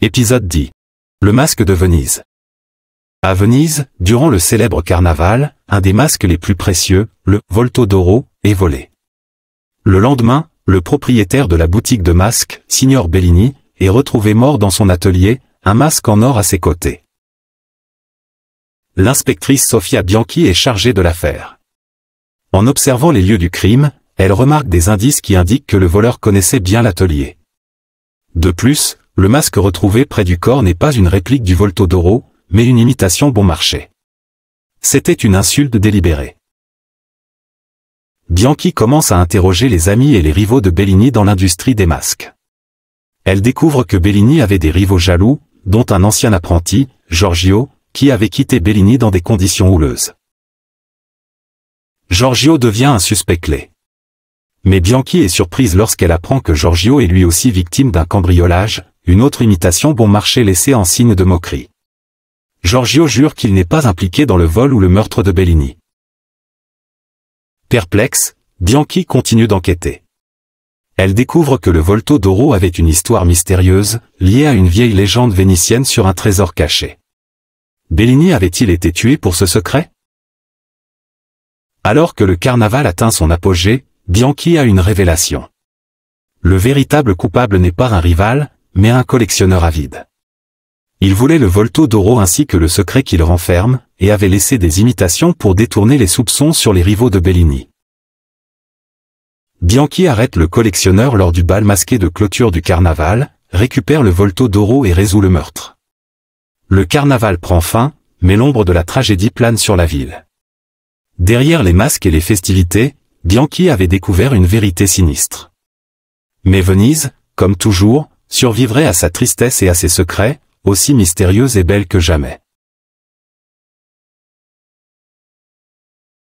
Épisode 10. Le masque de Venise. À Venise, durant le célèbre carnaval, un des masques les plus précieux, le Volto d'Oro, est volé. Le lendemain, le propriétaire de la boutique de masques, Signor Bellini, est retrouvé mort dans son atelier, un masque en or à ses côtés. L'inspectrice Sofia Bianchi est chargée de l'affaire. En observant les lieux du crime, elle remarque des indices qui indiquent que le voleur connaissait bien l'atelier. De plus, le masque retrouvé près du corps n'est pas une réplique du Volto d'Oro, mais une imitation bon marché. C'était une insulte délibérée. Bianchi commence à interroger les amis et les rivaux de Bellini dans l'industrie des masques. Elle découvre que Bellini avait des rivaux jaloux, dont un ancien apprenti, Giorgio, qui avait quitté Bellini dans des conditions houleuses. Giorgio devient un suspect clé. Mais Bianchi est surprise lorsqu'elle apprend que Giorgio est lui aussi victime d'un cambriolage, une autre imitation bon marché laissée en signe de moquerie. Giorgio jure qu'il n'est pas impliqué dans le vol ou le meurtre de Bellini. Perplexe, Bianchi continue d'enquêter. Elle découvre que le Volto d'Oro avait une histoire mystérieuse, liée à une vieille légende vénitienne sur un trésor caché. Bellini avait-il été tué pour ce secret? Alors que le carnaval atteint son apogée, Bianchi a une révélation. Le véritable coupable n'est pas un rival, mais un collectionneur avide. Il voulait le Volto d'Oro ainsi que le secret qu'il renferme, et avait laissé des imitations pour détourner les soupçons sur les rivaux de Bellini. Bianchi arrête le collectionneur lors du bal masqué de clôture du carnaval, récupère le Volto d'Oro et résout le meurtre. Le carnaval prend fin, mais l'ombre de la tragédie plane sur la ville. Derrière les masques et les festivités, Bianchi avait découvert une vérité sinistre. Mais Venise, comme toujours, survivrait à sa tristesse et à ses secrets, aussi mystérieuse et belle que jamais.